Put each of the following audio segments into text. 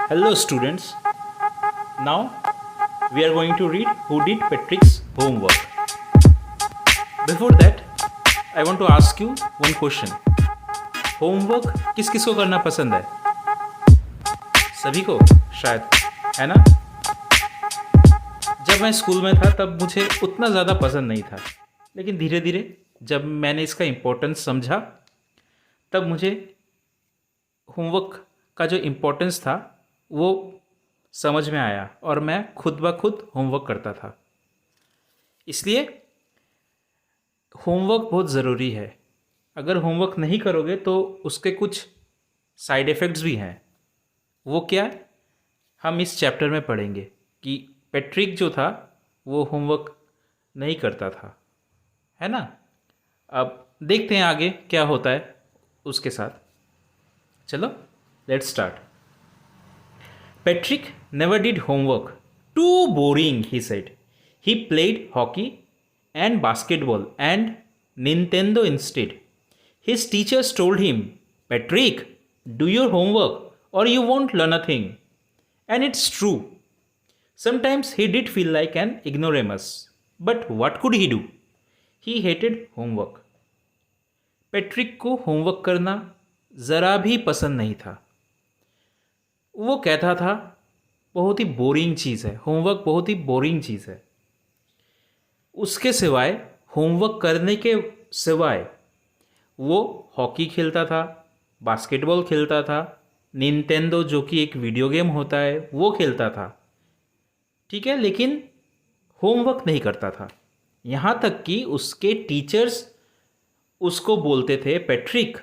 Hello, students. Now we are going to read Who Did Patrick's Homework. Before that, I want to ask you one question. Homework किस किस को करना पसंद है? सभी को शायद, है ना? जब मैं स्कूल में था तब मुझे उतना ज़्यादा पसंद नहीं था, लेकिन धीरे धीरे जब मैंने इसका इम्पोर्टेंस समझा तब मुझे होमवर्क का जो इम्पोर्टेंस था वो समझ में आया और मैं खुद ब खुद होमवर्क करता था। इसलिए होमवर्क बहुत ज़रूरी है। अगर होमवर्क नहीं करोगे तो उसके कुछ साइड इफ़ेक्ट्स भी हैं। वो क्या, हम इस चैप्टर में पढ़ेंगे कि पैट्रिक जो था वो होमवर्क नहीं करता था, है ना। अब देखते हैं आगे क्या होता है उसके साथ। चलो, let's start. Patrick never did homework. Too boring, he said. He played hockey and basketball and Nintendo instead. His teachers told him, Patrick, do your homework or you won't learn a thing. And it's true. Sometimes he did feel like an ignoramus. But what could he do? He hated homework. Patrick को homework करना ज़रा भी पसंद नहीं था। वो कहता था बहुत ही बोरिंग चीज़ है, होमवर्क बहुत ही बोरिंग चीज़ है। उसके सिवाय, होमवर्क करने के सिवाय वो हॉकी खेलता था, बास्केटबॉल खेलता था, निंटेंडो जो कि एक वीडियो गेम होता है वो खेलता था, ठीक है, लेकिन होमवर्क नहीं करता था। यहाँ तक कि उसके टीचर्स उसको बोलते थे, पैट्रिक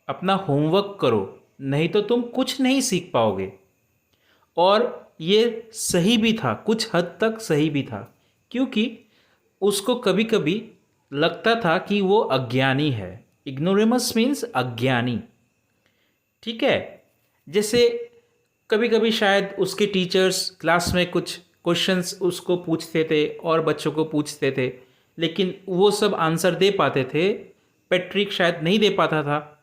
अपना होमवर्क करो, नहीं तो तुम कुछ नहीं सीख पाओगे। और ये सही भी था, कुछ हद तक सही भी था, क्योंकि उसको कभी कभी लगता था कि वो अज्ञानी है। इग्नोरेमस मीन्स अज्ञानी, ठीक है। जैसे कभी कभी शायद उसके टीचर्स क्लास में कुछ क्वेश्चंस उसको पूछते थे और बच्चों को पूछते थे, लेकिन वो सब आंसर दे पाते थे, पैट्रिक शायद नहीं दे पाता था,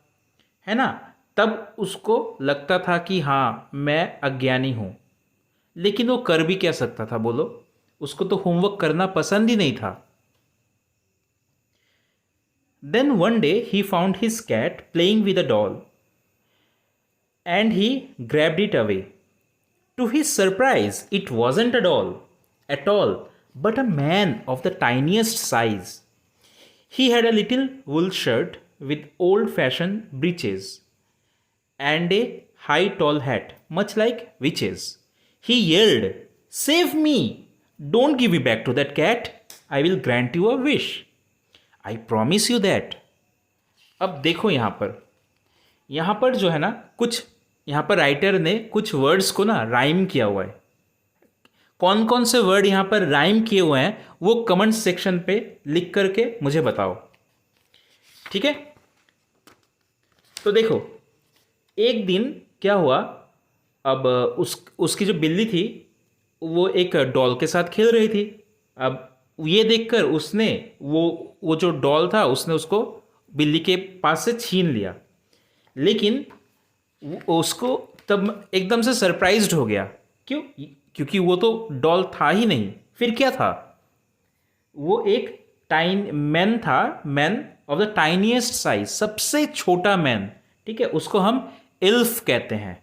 है ना। तब उसको लगता था कि हाँ, मैं अज्ञानी हूँ, लेकिन वो कर भी क्या सकता था बोलो, उसको तो होमवर्क करना पसंद ही नहीं था। Then one day he found his cat playing with a doll and he grabbed it away. To his surprise it wasn't a doll at all but a man of the tiniest size. He had a little wool shirt with old-fashioned breeches and a high tall hat, much like witches. He yelled, "Save me! Don't give me back to that cat. I will grant you a wish. I promise you that." अब देखो यहाँ पर जो है ना, कुछ यहाँ पर राइटर ने कुछ वर्ड्स को ना राइम किया हुआ है। कौन कौन से वर्ड यहाँ पर राइम किए हुए हैं वो कमेंट सेक्शन पे लिख करके मुझे बताओ, ठीक है। तो देखो, एक दिन क्या हुआ, अब उसकी जो बिल्ली थी वो एक डॉल के साथ खेल रही थी। अब ये देखकर उसने वो जो डॉल था उसने उसको बिल्ली के पास से छीन लिया, लेकिन उसको तब एकदम से सरप्राइज्ड हो गया। क्यों? क्योंकि वो तो डॉल था ही नहीं, फिर क्या था, वो एक मैन था, man of the tiniest size, सबसे छोटा मैन, ठीक है, उसको हम इल्फ कहते हैं।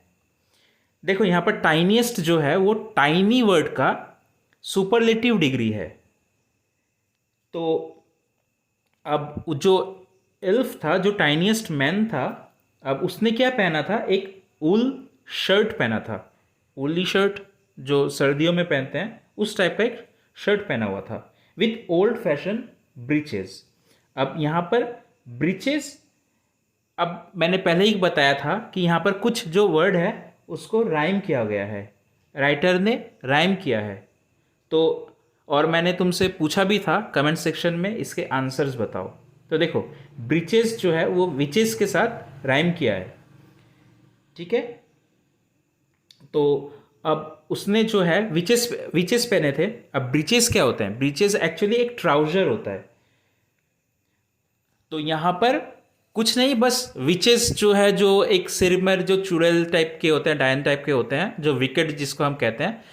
देखो यहाँ पर टाइनिएस्ट जो है वो टाइनी वर्ड का सुपरलेटिव डिग्री है। तो अब जो इल्फ था, जो टाइनिएस्ट मैन था, अब उसने क्या पहना था, एक वूल शर्ट पहना था। वूली शर्ट जो सर्दियों में पहनते हैं उस टाइप का एक शर्ट पहना हुआ था, विथ ओल्ड फैशन ब्रीचेस। अब यहाँ पर ब्रीचेस, अब मैंने पहले ही बताया था कि यहाँ पर कुछ जो वर्ड है उसको राइम किया गया है, राइटर ने राइम किया है। तो और मैंने तुमसे पूछा भी था कमेंट सेक्शन में, इसके आंसर्स बताओ। तो देखो, ब्रीचेस जो है वो विचेस के साथ राइम किया है, ठीक है। तो अब उसने जो है विचेस पहने थे। अब ब्रीचेस क्या होते हैं? ब्रीचेस एक्चुअली एक ट्राउजर होता है। तो यहाँ पर कुछ नहीं, बस विचेस जो है, जो एक सिर में जो चुड़ैल टाइप के होते हैं, डायन टाइप के होते हैं, जो विकेट जिसको हम कहते हैं,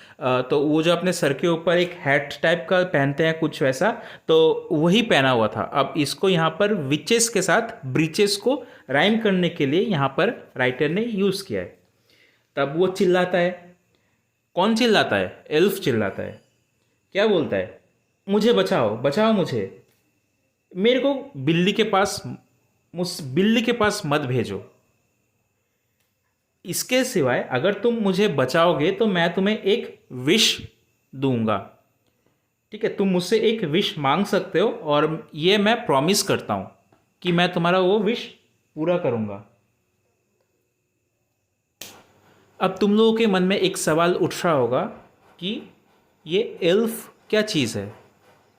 तो वो जो अपने सर के ऊपर एक हैट टाइप का पहनते हैं कुछ वैसा, तो वही पहना हुआ था। अब इसको यहाँ पर विचेस के साथ ब्रीचेस को राइम करने के लिए यहाँ पर राइटर ने यूज़ किया है। तब वो चिल्लाता है। कौन चिल्लाता है? एल्फ चिल्लाता है। क्या बोलता है? मुझे बचाओ, बचाओ मुझे, मेरे को बिल्ली के पास, उस बिल्ली के पास मत भेजो। इसके सिवाय अगर तुम मुझे बचाओगे तो मैं तुम्हें एक विश दूंगा। ठीक है, तुम मुझसे एक विश मांग सकते हो और ये मैं प्रॉमिस करता हूं कि मैं तुम्हारा वो विश पूरा करूंगा। अब तुम लोगों के मन में एक सवाल उठ रहा होगा कि ये एल्फ क्या चीज़ है,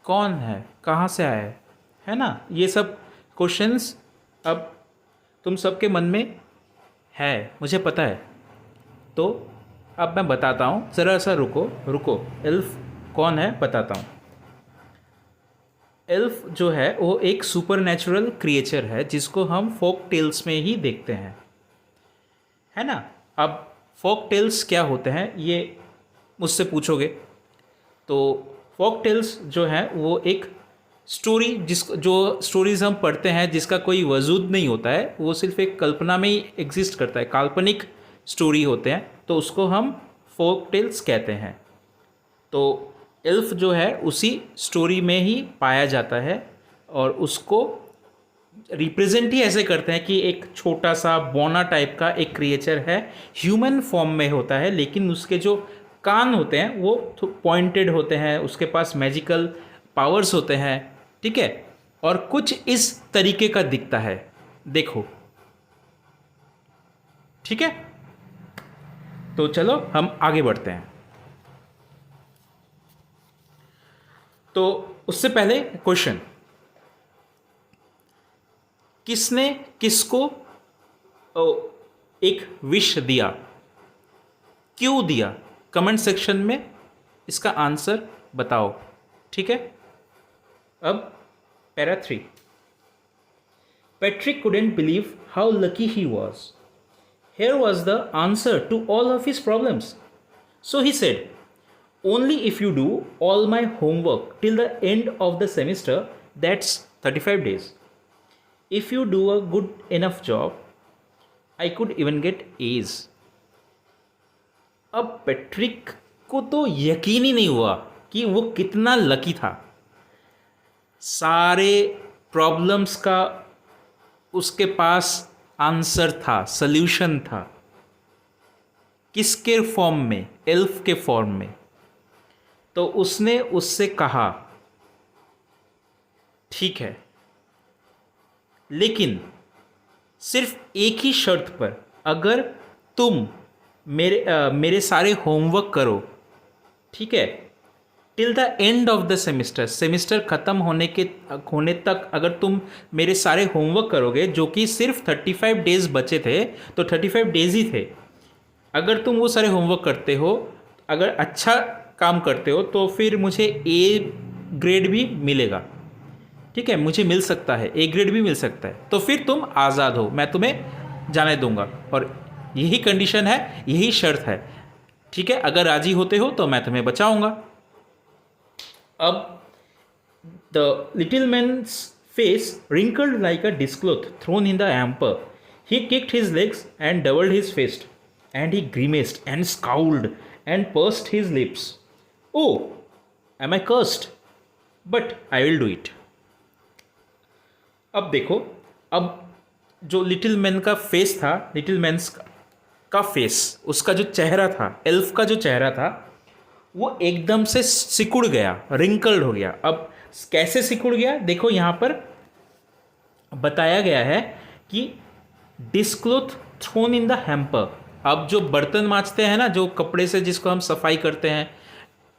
कौन है, कहाँ से आया है ना? ये सब क्वेश्चंस अब तुम सबके मन में है, मुझे पता है। तो अब मैं बताता हूँ, ज़रा सा रुको रुको। एल्फ कौन है बताता हूँ। एल्फ जो है वो एक सुपर नेचुरल क्रिएचर है जिसको हम फोक टेल्स में ही देखते हैं, है ना? अब फोक टेल्स क्या होते हैं ये मुझसे पूछोगे, तो फोक टेल्स जो है वो एक स्टोरी, जो स्टोरीज़ हम पढ़ते हैं जिसका कोई वजूद नहीं होता है, वो सिर्फ एक कल्पना में ही एग्जिस्ट करता है, काल्पनिक स्टोरी होते हैं, तो उसको हम फोक टेल्स कहते हैं। तो एल्फ जो है उसी स्टोरी में ही पाया जाता है और उसको रिप्रेजेंट ही ऐसे करते हैं कि एक छोटा सा बौना टाइप का एक क्रिएचर है, ह्यूमन फॉर्म में होता है, लेकिन उसके जो कान होते हैं वो पॉइंटेड होते हैं, उसके पास मैजिकल पावर्स होते हैं, ठीक है, और कुछ इस तरीके का दिखता है, देखो, ठीक है। तो चलो हम आगे बढ़ते हैं। तो उससे पहले क्वेश्चन, किसने किसको एक विश दिया, क्यों दिया? कमेंट सेक्शन में इसका आंसर बताओ, ठीक है। अब para 3। Patrick couldn't believe how lucky he was. Here was the answer to all of his problems. So he said, only if you do all my homework till the end of the semester, that's 35 days. If you do a good enough job, I could even get A's. अब Patrick को तो यकीन ही नहीं हुआ कि वो कितना lucky था। सारे प्रॉब्लम्स का उसके पास आंसर था, सल्यूशन था। किसके फॉर्म में? एल्फ के फॉर्म में। तो उसने उससे कहा, ठीक है, लेकिन सिर्फ एक ही शर्त पर, अगर तुम मेरे सारे होमवर्क करो, ठीक है, till the end of the semester, semester ख़त्म होने तक अगर तुम मेरे सारे होमवर्क करोगे, जो कि सिर्फ 35 डेज बचे थे, तो 35 डेज ही थे, अगर तुम वो सारे होमवर्क करते हो, अगर अच्छा काम करते हो, तो फिर मुझे ए ग्रेड भी मिलेगा, ठीक है, मुझे मिल सकता है, ए ग्रेड भी मिल सकता है, तो फिर तुम आज़ाद हो, मैं तुम्हें जाने दूंगा। और यही कंडीशन है, यही शर्त है, ठीक है, अगर राजी होते हो तो मैं तुम्हें बचाऊंगा। अब the little man's face wrinkled like a dishcloth thrown in the hamper. He kicked his legs and doubled his fist, and he grimaced and scowled and pursed his lips. Oh, am I cursed? But I will do it. अब देखो, अब जो little man का face था, little mains का face, उसका जो चेहरा था, एल्फ का जो चेहरा था, वो एकदम से सिकुड़ गया, रिंकल्ड हो गया। अब कैसे सिकुड़ गया? देखो यहाँ पर बताया गया है कि डिस्क्लोथ थ्रोन इन द हैम्पर। अब जो बर्तन मांजते हैं ना, जो कपड़े से जिसको हम सफाई करते हैं,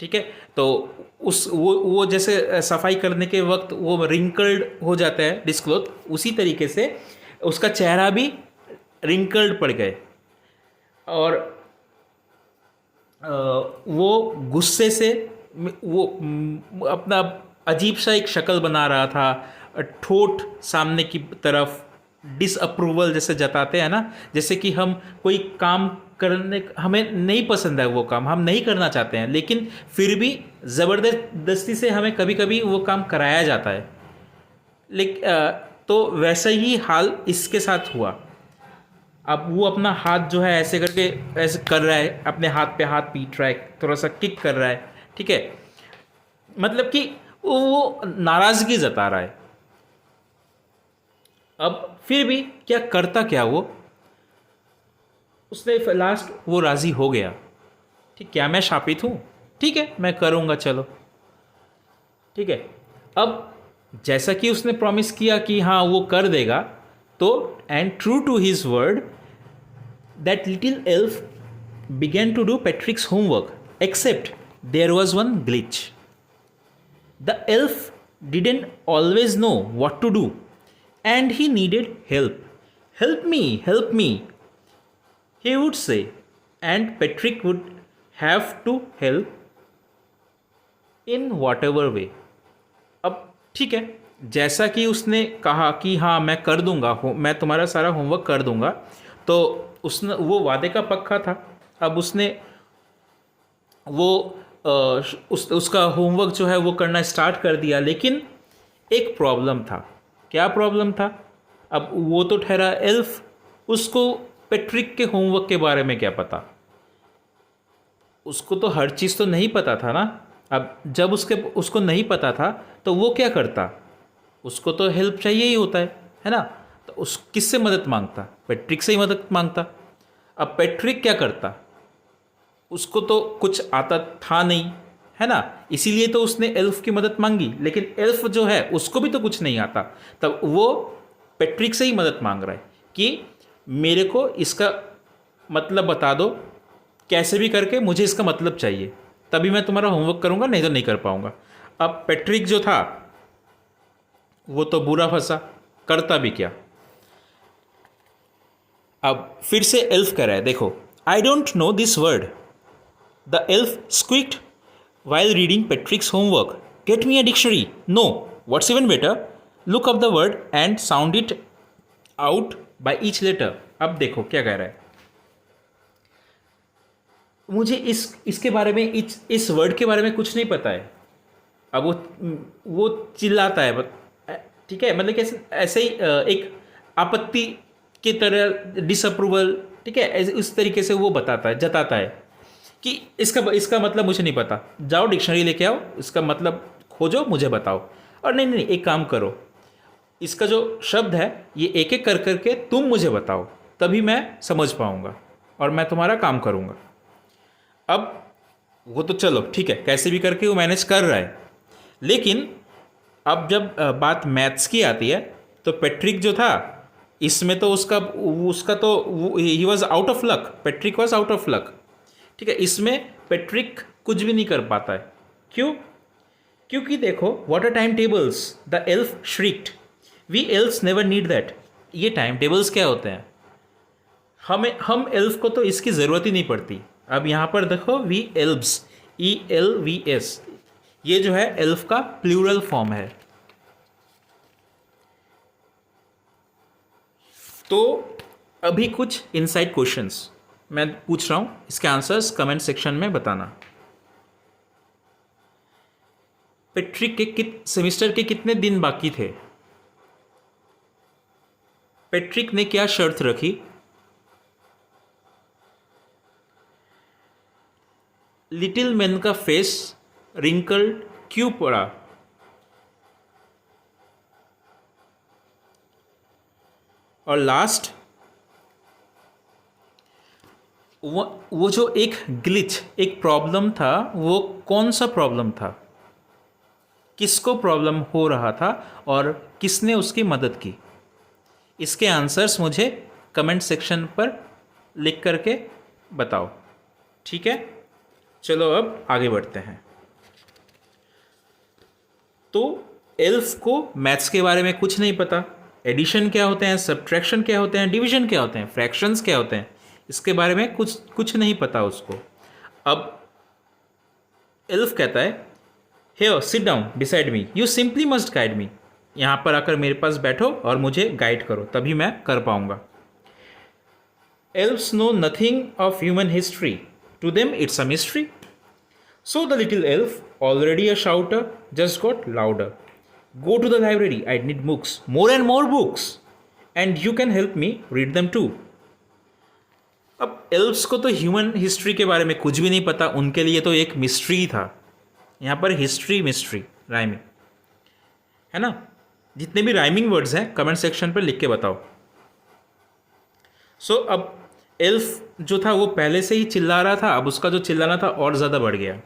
ठीक है, तो वो जैसे सफाई करने के वक्त वो रिंकल्ड हो जाता है डिस्क्लोथ, उसी तरीके से उसका चेहरा भी रिंकल्ड पड़ गए, और वो गुस्से से वो अपना अजीब सा एक शक्ल बना रहा था, ठोंठ सामने की तरफ, डिसअप्रूवल जैसे जताते हैं ना, जैसे कि हम कोई काम करने, हमें नहीं पसंद है वो काम, हम नहीं करना चाहते हैं, लेकिन फिर भी ज़बरदस्ती से हमें कभी कभी वो काम कराया जाता है। तो वैसा ही हाल इसके साथ हुआ। अब वो अपना हाथ जो है ऐसे करके ऐसे कर रहा है, अपने हाथ पे हाथ पीट रहा है, थोड़ा सा किक कर रहा है, ठीक है, मतलब कि वो नाराज़गी जता रहा है। अब फिर भी क्या करता, क्या वो, उसने लास्ट वो राज़ी हो गया। ठीक, क्या मैं शापित हूँ, ठीक है मैं करूँगा, चलो ठीक है। अब जैसा कि उसने प्रॉमिस किया कि हाँ वो कर देगा, तो and true to his word that little elf began to do Patrick's homework, except there was one glitch. The elf didn't always know what to do, and he needed help. Help me, he would say, and Patrick would have to help in whatever way. अब ठीक है, जैसा कि उसने कहा कि हाँ मैं कर दूंगा, मैं तुम्हारा सारा होमवर्क कर दूंगा, तो उसने वो वादे का पक्का था। अब उसने वो उसका होमवर्क जो है वो करना स्टार्ट कर दिया, लेकिन एक प्रॉब्लम था। क्या प्रॉब्लम था? अब वो तो ठहरा एल्फ, उसको पेट्रिक के होमवर्क के बारे में क्या पता, उसको तो हर चीज़ तो नहीं पता था ना। अब जब उसको नहीं पता था तो वो क्या करता, उसको तो हेल्प चाहिए ही होता है ना। तो उस किससे मदद मांगता? पेट्रिक से ही मदद मांगता। अब पेट्रिक क्या करता, उसको तो कुछ आता था नहीं, है ना, इसीलिए तो उसने एल्फ की मदद मांगी, लेकिन एल्फ जो है उसको भी तो कुछ नहीं आता। तब वो पेट्रिक से ही मदद मांग रहा है कि मेरे को इसका मतलब बता दो, कैसे भी करके मुझे इसका मतलब चाहिए, तभी मैं तुम्हारा होमवर्क करूंगा, नहीं तो नहीं कर पाऊंगा। अब पेट्रिक जो था वो तो बुरा फंसा, करता भी क्या। अब फिर से एल्फ कह रहा है, देखो, I don't know this word, the elf squeaked while reading Patrick's homework. Get me a dictionary. No, what's even better, look up the word and sound it out by each letter. अब देखो क्या कह रहा है, मुझे इसके बारे में, इस वर्ड के बारे में कुछ नहीं पता है। अब वो चिल्लाता है, ठीक है, मतलब कैसे, ऐसे ही एक आपत्ति की तरह, डिसअप्रूवल, ठीक है, उस तरीके से वो जताता है कि इसका मतलब मुझे नहीं पता, जाओ डिक्शनरी लेके आओ, इसका मतलब खोजो, मुझे बताओ। और नहीं, एक काम करो, इसका जो शब्द है ये एक एक कर करके तुम मुझे बताओ, तभी मैं समझ पाऊंगा और मैं तुम्हारा काम करूंगा। अब वो तो चलो ठीक है, कैसे भी करके वो मैनेज कर रहा है, लेकिन अब जब बात मैथ्स की आती है तो पेट्रिक जो था, इसमें तो उसका तो ही was out of luck, Patrick was out of luck, ठीक है। इसमें पेट्रिक कुछ भी नहीं कर पाता है। क्यों? क्योंकि देखो, what are time tables, the elf shrieked, we elves never need that. ये टाइम टेबल्स क्या होते हैं, हम एल्फ को तो इसकी ज़रूरत ही नहीं पड़ती। अब यहाँ पर देखो, वी एल्व्स, ELVS, ये जो है एल्फ का प्लूरल फॉर्म है। तो अभी कुछ इनसाइड क्वेश्चंस मैं पूछ रहा हूं, इसके आंसर्स कमेंट सेक्शन में बताना। पेट्रिक के सेमेस्टर के कितने दिन बाकी थे? पेट्रिक ने क्या शर्त रखी? लिटिल मैन का फेस रिंकल्ड क्यों पड़ा? और लास्ट, वो जो एक ग्लिच, एक प्रॉब्लम था, वो कौन सा प्रॉब्लम था, किसको प्रॉब्लम हो रहा था और किसने उसकी मदद की? इसके आंसर्स मुझे कमेंट सेक्शन पर लिख करके बताओ, ठीक है। चलो अब आगे बढ़ते हैं। तो एल्फ को मैथ्स के बारे में कुछ नहीं पता, एडिशन क्या होते हैं, सब्ट्रैक्शन क्या होते हैं, डिवीजन क्या होते हैं, फ्रैक्शंस क्या होते हैं, इसके बारे में कुछ नहीं पता उसको। अब एल्फ कहता है, here sit down beside me, you simply must guide me. यहाँ पर आकर मेरे पास बैठो और मुझे गाइड करो, तभी मैं कर पाऊँगा। Elves know nothing of human history. To them, it's a mystery. So the little elf, already a shouter, just got louder. Go to the library, I need books, more and more books. And you can help me read them too. अब elves को तो human history के बारे में कुछ भी नहीं पता, उनके लिए तो एक मिस्ट्री था। यहाँ पर हिस्ट्री मिस्ट्री राइमिंग है ना। जितने भी राइमिंग वर्ड्स हैं कमेंट सेक्शन पर लिख के बताओ। सो अब एल्फ जो था वो पहले से ही चिल्ला रहा था, अब उसका जो चिल्लाना था और ज़्यादा बढ़ गया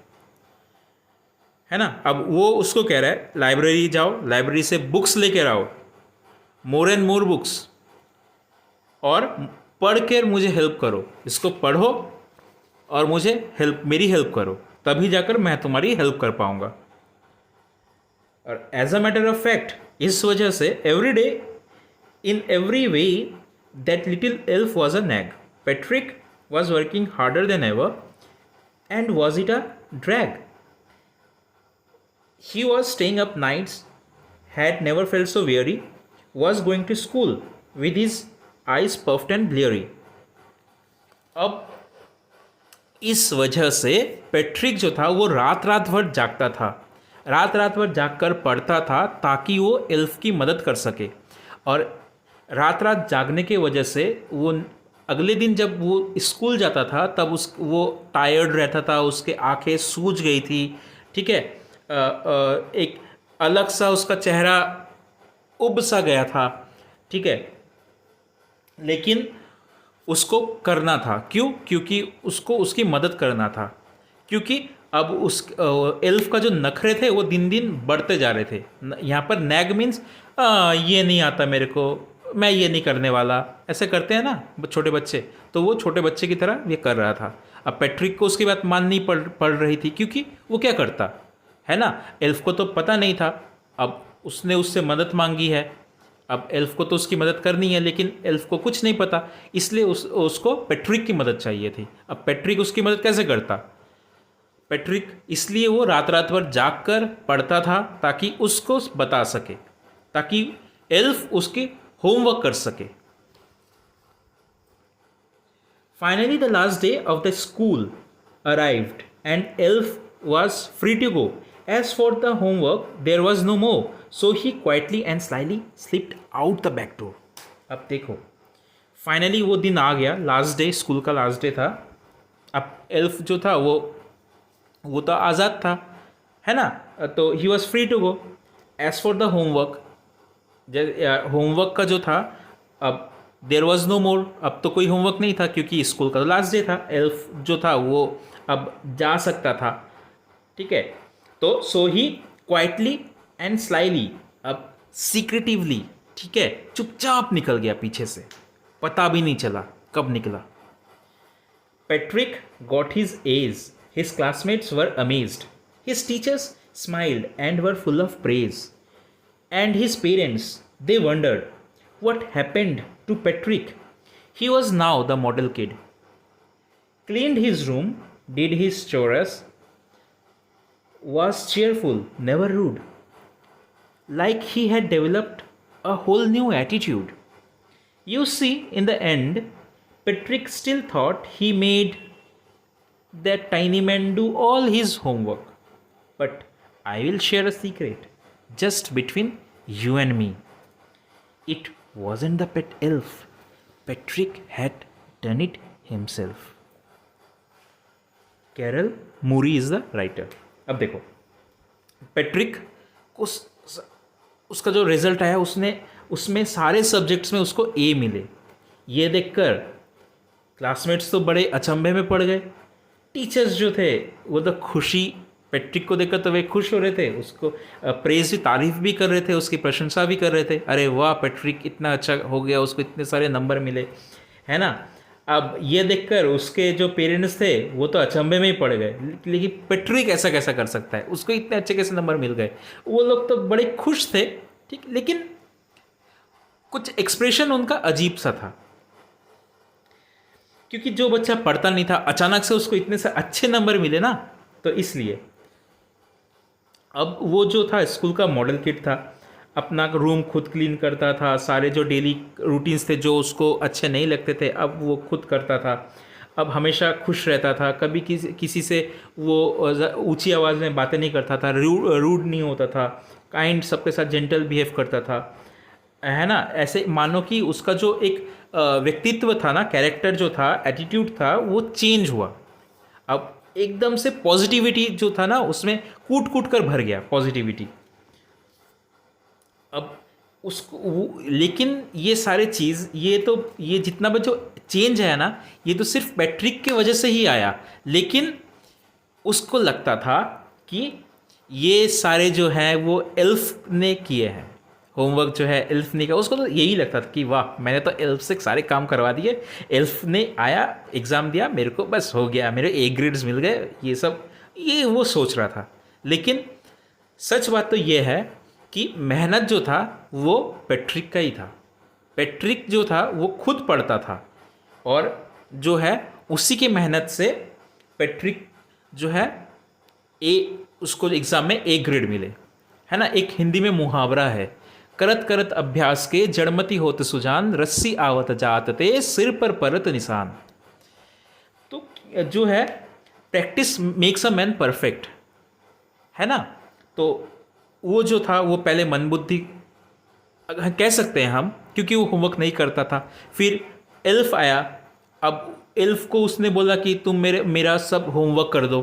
है ना। अब वो उसको कह रहा है लाइब्रेरी जाओ, लाइब्रेरी से बुक्स लेकर आओ, मोर एंड मोर बुक्स, और पढ़ कर मुझे हेल्प करो। इसको पढ़ो और मुझे मेरी हेल्प करो, तभी जाकर मैं तुम्हारी हेल्प कर पाऊँगा। और as a matter of fact इस वजह से every day in every way that little elf was a nag. Patrick was working harder than ever, and was it a drag? He was staying up nights, had never felt so weary, was going to school with his eyes puffed and bleary. अब इस वजह से Patrick जो था वो रात रात भर जागता था, रात रात भर जागकर पढ़ता था ताकि वो एल्फ की मदद कर सके। और रात रात जागने के वजह से वो अगले दिन जब वो स्कूल जाता था तब वो टायर्ड रहता था, उसके आंखें सूज गई थी, ठीक है, एक अलग सा उसका चेहरा उब सा गया था, ठीक है, लेकिन उसको करना था। क्यों? क्योंकि उसको उसकी मदद करना था, क्योंकि अब उस एल्फ का जो नखरे थे वो दिन दिन बढ़ते जा रहे थे। यहाँ पर नैग मीन्स ये नहीं आता मेरे को, मैं ये नहीं करने वाला, ऐसे करते हैं ना छोटे बच्चे, तो वो छोटे बच्चे की तरह ये कर रहा था। अब पैट्रिक को उसकी बात माननी पड़ रही थी, क्योंकि वो क्या करता है ना, एल्फ को तो पता नहीं था। अब उसने उससे मदद मांगी है, अब एल्फ को तो उसकी मदद करनी है, लेकिन एल्फ को कुछ नहीं पता, इसलिए उसको पैट्रिक की मदद चाहिए थी। अब पैट्रिक उसकी मदद कैसे करता? पैट्रिक इसलिए वो रात रात भर जाग कर पढ़ता था ताकि उसको बता सके, ताकि एल्फ उसके होमवर्क कर सके। Finally, the last day of the school arrived and Elf was free to go. As for the homework, there was no more, so he quietly and slyly slipped out the back door. अब देखो, finally वो दिन आ गया, last day, school का last day था। अब elf जो था वो तो आज़ाद था, है ना, तो ही was free to go. As for the homework, homework का जो था, अब देर वॉज नो मोर, अब तो कोई होमवर्क नहीं था क्योंकि स्कूल का लास्ट डे था। एल्फ जो था वो अब जा सकता था, ठीक है, तो सो ही क्वाइटली एंड स्लाइली, अब सीक्रेटिवली, ठीक है, चुपचाप निकल गया पीछे से, पता भी नहीं चला कब निकला। Patrick got his age, his classmates were amazed, his teachers smiled and were full of praise, and his parents, they wondered what happened to Patrick. He was now the model kid. Cleaned his room, did his chores, was cheerful, never rude. Like he had developed a whole new attitude. You see, in the end, Patrick still thought he made that tiny man do all his homework. But I will share a secret. Just between you and me. It wasn't the pet elf. Patrick had done it himself. Carol Murray is the writer. अब देखो, Patrick को उसका जो result आया उसमें सारे subjects में उसको ए मिले। ये देखकर क्लासमेट्स तो बड़े अचंभे में पड़ गए। टीचर्स जो थे वो तो खुशी, पैट्रिक को देखकर तो वे खुश हो रहे थे, उसको प्रेज भी, तारीफ भी कर रहे थे, उसकी प्रशंसा भी कर रहे थे। अरे वाह, पैट्रिक इतना अच्छा हो गया, उसको इतने सारे नंबर मिले, है ना। अब ये देखकर उसके जो पेरेंट्स थे वो तो अचंभे में ही पड़ गए, लेकिन पैट्रिक ऐसा कैसा कर सकता है, उसको इतने अच्छे कैसे नंबर मिल गए। वो लोग तो बड़े खुश थे, ठीक, लेकिन कुछ एक्सप्रेशन उनका अजीब सा था, क्योंकि जो बच्चा पढ़ता नहीं था अचानक से उसको इतने से अच्छे नंबर मिले ना, तो इसलिए अब वो जो था स्कूल का मॉडल किड था। अपना रूम खुद क्लीन करता था, सारे जो डेली रूटीन्स थे जो उसको अच्छे नहीं लगते थे अब वो खुद करता था। अब हमेशा खुश रहता था, कभी किसी से वो ऊंची आवाज़ में बातें नहीं करता था, रूड नहीं होता था, काइंड, सबके साथ जेंटल बिहेव करता था, है ना। ऐसे मानो कि उसका जो एक व्यक्तित्व था ना, कैरेक्टर जो था, एटीट्यूड था, वो चेंज हुआ। अब एकदम से पॉजिटिविटी जो था ना उसमें कूट कूट कर भर गया पॉजिटिविटी। अब लेकिन ये सारे चीज़, ये जितना भी जो चेंज है ना, ये तो सिर्फ पैट्रिक के वजह से ही आया। लेकिन उसको लगता था कि ये सारे जो है वो एल्फ ने किए हैं, होमवर्क जो है एल्फ ने किया। उसको तो यही लगता था कि वाह, मैंने तो एल्फ से सारे काम करवा दिए, एल्फ ने आया, एग्ज़ाम दिया, मेरे को बस हो गया, मेरे ए ग्रेड्स मिल गए, ये सब ये वो सोच रहा था। लेकिन सच बात तो ये है कि मेहनत जो था वो पैट्रिक का ही था। पैट्रिक जो था वो खुद पढ़ता था और जो है उसी की मेहनत से पैट्रिक जो है उसको एग्ज़ाम में ए ग्रेड मिले, है ना। एक हिंदी में मुहावरा है, करत करत अभ्यास के जड़मती होत सुजान, रस्सी आवत जात ते सिर पर परत निशान। तो जो है practice makes a man perfect, है ना। तो वो जो था वो पहले मनबुद्धि कह सकते हैं हम, क्योंकि वो होमवर्क नहीं करता था। फिर एल्फ आया, अब एल्फ को उसने बोला कि तुम मेरा सब होमवर्क कर दो,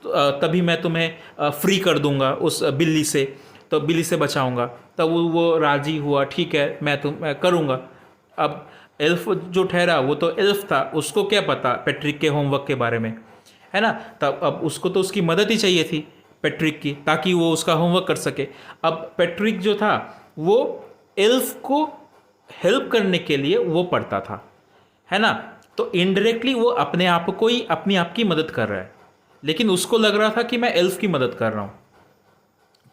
तो तभी मैं तुम्हें फ्री कर दूंगा उस बिल्ली से, तो बिल्ली से बचाऊंगा। तब वो राजी हुआ, ठीक है मैं करूंगा। अब एल्फ जो ठहरा वो तो एल्फ था, उसको क्या पता पैट्रिक के होमवर्क के बारे में, है ना। तब अब उसको तो उसकी मदद ही चाहिए थी पैट्रिक की, ताकि वो उसका होमवर्क कर सके। अब पैट्रिक जो था वो एल्फ को हेल्प करने के लिए वो पढ़ता था, है ना। तो इनडायरेक्टली वो अपने आप को ही अपनी आप की मदद कर रहा है, लेकिन उसको लग रहा था कि मैं एल्फ की मदद कर रहा हूँ।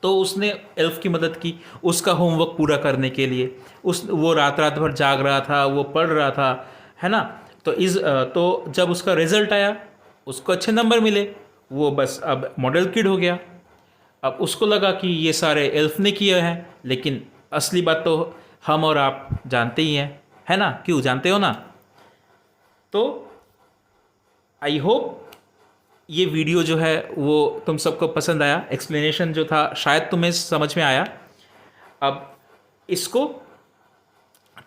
तो उसने एल्फ की मदद की उसका होमवर्क पूरा करने के लिए। वो रात भर जाग रहा था, वो पढ़ रहा था, है ना। तो जब उसका रिजल्ट आया, उसको अच्छे नंबर मिले, वो बस अब मॉडल किड हो गया। अब उसको लगा कि ये सारे एल्फ ने किए हैं, लेकिन असली बात तो हम और आप जानते ही हैं, है ना। क्यों जानते हो ना। तो आई होप ये वीडियो जो है वो तुम सबको पसंद आया। एक्सप्लेनेशन जो था शायद तुम्हें समझ में आया। अब इसको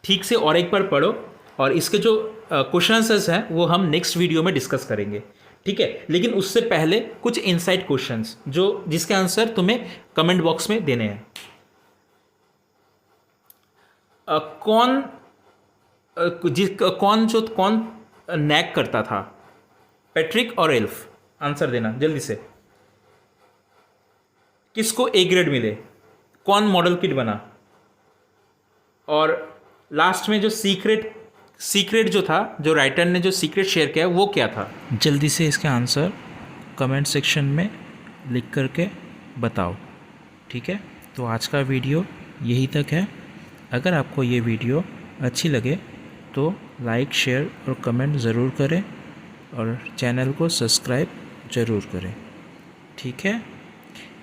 ठीक से और एक बार पढ़ो, और इसके जो क्वेश्चन आंसर्स हैं वो हम नेक्स्ट वीडियो में डिस्कस करेंगे, ठीक है। लेकिन उससे पहले कुछ इनसाइट क्वेश्चंस जिसके आंसर तुम्हें कमेंट बॉक्स में देने हैं। कौन नैक करता था, पैट्रिक और एल्फ? आंसर देना जल्दी से। किसको ए ग्रेड मिले, कौन मॉडल किड बना, और लास्ट में जो सीक्रेट जो था, जो राइटर ने जो सीक्रेट शेयर किया वो क्या था? जल्दी से इसके आंसर कमेंट सेक्शन में लिख करके बताओ, ठीक है। तो आज का वीडियो यही तक है। अगर आपको ये वीडियो अच्छी लगे तो लाइक, शेयर और कमेंट ज़रूर करें, और चैनल को सब्सक्राइब ज़रूर करें, ठीक है।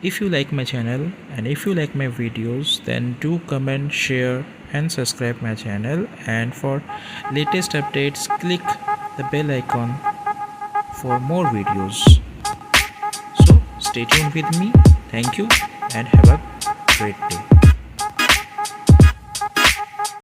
If you like my channel and if you like my videos, then do comment, share and subscribe my channel, and for latest updates click the bell icon for more videos. So stay tuned with me. Thank you and have a great day.